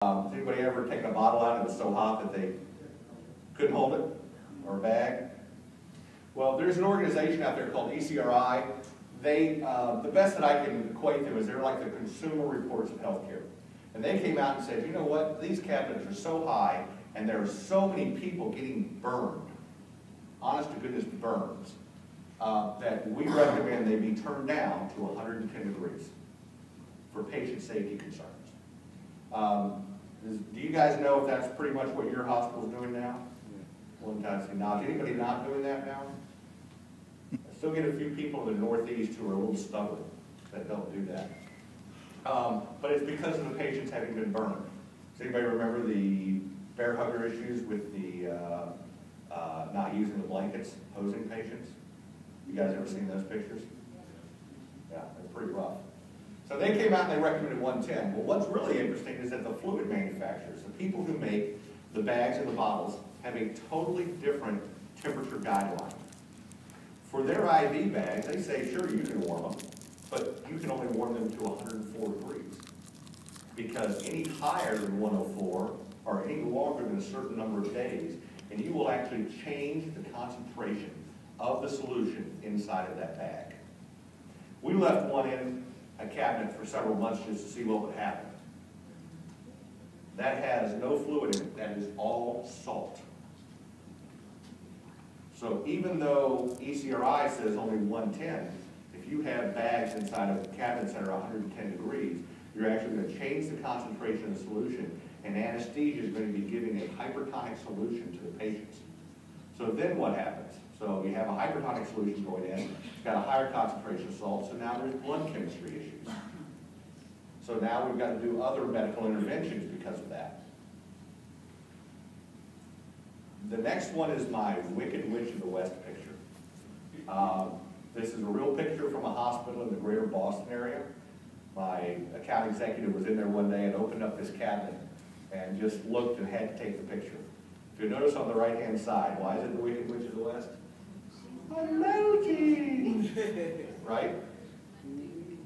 Has anybody ever taken a bottle out and it was so hot that they couldn't hold it, or a bag? Well, there's an organization out there called ECRI. The best that I can equate them is they're like the Consumer Reports of Healthcare. And they came out and said, you know what, these cabinets are so high and there are so many people getting burned, honest to goodness burns, that we recommend they be turned down to 110 degrees for patient safety concerns. Do you guys know if that's pretty much what your hospital's doing now? One time say, now, is anybody not doing that now? I still get a few people in the Northeast who are a little stubborn that don't do that. But it's because of the patients having been burned. Does anybody remember the bear hugger issues with the not using the blankets hosing patients? You guys ever seen those pictures? Yeah, they're pretty rough. So they came out and they recommended 110. Well, what's really interesting is that the fluid manufacturers, the people who make the bags and the bottles, have a totally different temperature guideline. For their IV bags, they say, sure, you can warm them, but you can only warm them to 104 degrees. Because any higher than 104, or any longer than a certain number of days, and you will actually change the concentration of the solution inside of that bag. We left one in a cabinet for several months just to see what would happen. That has no fluid in it. That is all salt. So even though ECRI says only 110, if you have bags inside of cabinets that are 110 degrees, you're actually going to change the concentration of the solution, and anesthesia is going to be giving a hypertonic solution to the patients. So then what happens? So you have a hypertonic solution going in, it's got a higher concentration of salt, so now there's blood chemistry issues. So now we've got to do other medical interventions because of that. The next one is my Wicked Witch of the West picture. This is a real picture from a hospital in the greater Boston area. My account executive was in there one day and opened up this cabinet and just looked and had to take the picture. If you notice on the right-hand side, why is it the Wicked Witch of the West? Emoji! Right? You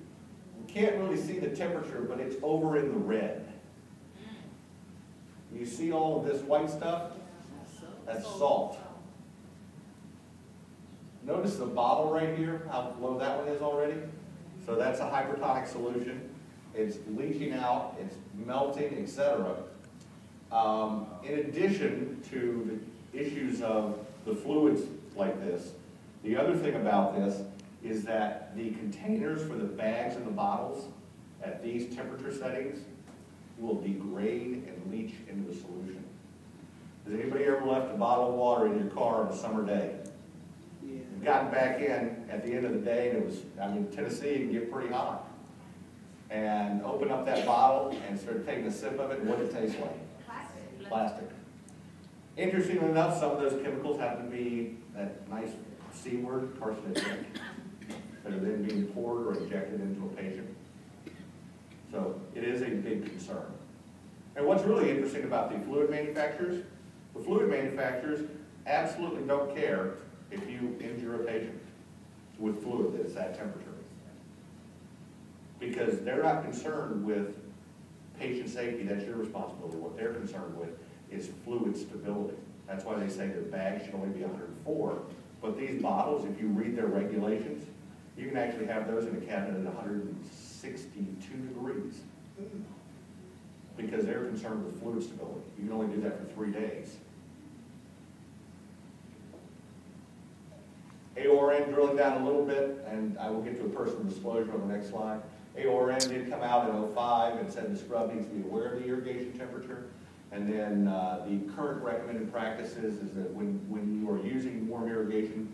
can't really see the temperature, but it's over in the red. You see all of this white stuff? That's salt. Notice the bottle right here, how low that one is already? So that's a hypertonic solution. It's leaching out, it's melting, etc. In addition to the issues of the fluids like this, the other thing about this is that the containers for the bags and the bottles at these temperature settings will degrade and leach into the solution. Has anybody ever left a bottle of water in your car on a summer day? Yeah. You've gotten back in at the end of the day and it was, Tennessee, it can get pretty hot. And open up that bottle and start taking a sip of it, and what does it taste like? Plastic. Interestingly enough, some of those chemicals happen to be that nice C word, carcinogenic, that are then being poured or injected into a patient. So it is a big concern. And what's really interesting about the fluid manufacturers absolutely don't care if you injure a patient with fluid that's that temperature. Because they're not concerned with patient safety, that's your responsibility. What they're concerned with is fluid stability. That's why they say their bags should only be 104. But these bottles, if you read their regulations, you can actually have those in a cabinet at 162 degrees. Because they're concerned with fluid stability. You can only do that for 3 days. AORN, drilling down a little bit, and I will get to a personal disclosure on the next slide. AORN did come out in 2005 and said the scrub needs to be aware of the irrigation temperature. And then the current recommended practices is that when you are using warm irrigation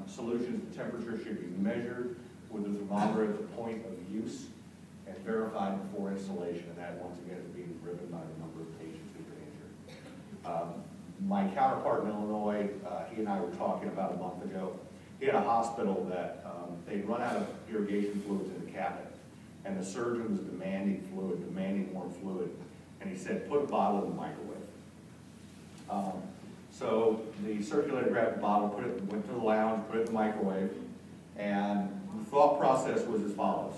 solutions, the temperature should be measured with a thermometer at the point of use and verified before installation. And that, once again, is being driven by the number of patients who've been injured. My counterpart in Illinois, he and I were talking about a month ago. He had a hospital that they'd run out of irrigation fluids in the cabinet, and the surgeon was demanding warm fluid. And he said, put a bottle in the microwave. So the circulator grabbed the bottle, went to the lounge, put it in the microwave, and the thought process was as follows.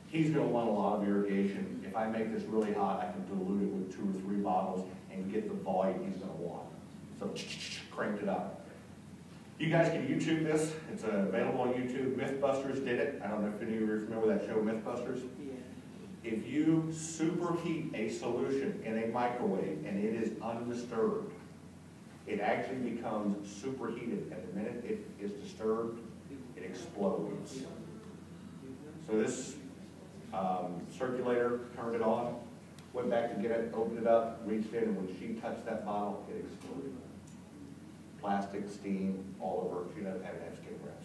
He's going to want a lot of irrigation if if I make this really hot, I can dilute it with 2 or 3 bottles and get the volume he's going to want. So cranked it up. You guys can YouTube this. It's available on YouTube. Mythbusters did it. I don't know if any of you are familiar with that show, Mythbusters. Yeah. If you superheat a solution in a microwave and it is undisturbed, it actually becomes superheated. And the minute it is disturbed, it explodes. So this circulator turned it on, went back to get it, opened it up, reached in, and when she touched that bottle, it exploded. Plastic, steam, all over. She doesn't have skin wraps.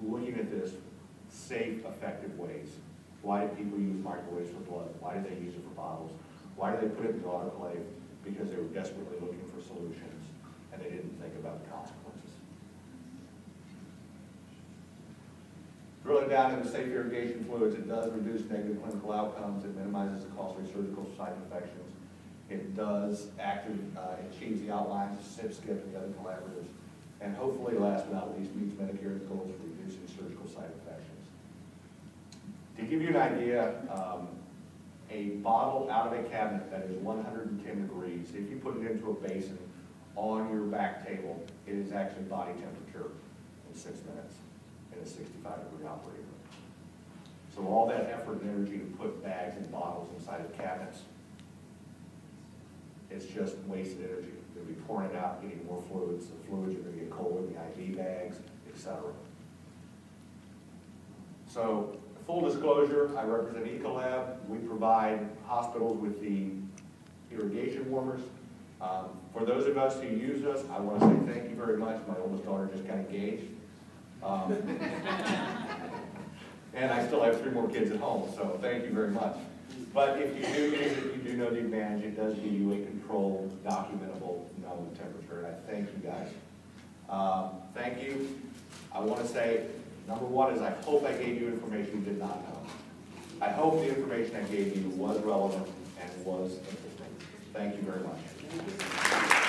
Looking at this, safe, effective ways. Why do people use microwaves for blood? Why do they use it for bottles? Why do they put it in the autoclave? Because they were desperately looking for solutions, and they didn't think about the consequences. Drilling down into safe irrigation fluids, it does reduce negative clinical outcomes. It minimizes the costly surgical site infections. It does achieves the outlines of SIP, SCIP, and the other collaboratives. And hopefully, last but not least, meets Medicare's goals for reducing surgical site infections. To give you an idea, a bottle out of a cabinet that is 110 degrees, if you put it into a basin on your back table, it is actually body temperature in 6 minutes in a 65-degree operating room. So all that effort and energy to put bags and bottles inside of cabinets, it's just wasted energy. You'll be pouring it out, getting more fluids. The fluids are going to get cold in the IV bags, etc. So, full disclosure, I represent Ecolab. We provide hospitals with the irrigation warmers. For those of us who use us, I want to say thank you very much. My oldest daughter just got engaged. And I still have 3 more kids at home, so thank you very much. But if you do use it, you do know the advantage. It does give you a controlled, documentable, known temperature, and I thank you guys. Thank you. I want to say, number one is I hope I gave you information you did not know. I hope the information I gave you was relevant and was interesting. Thank you very much.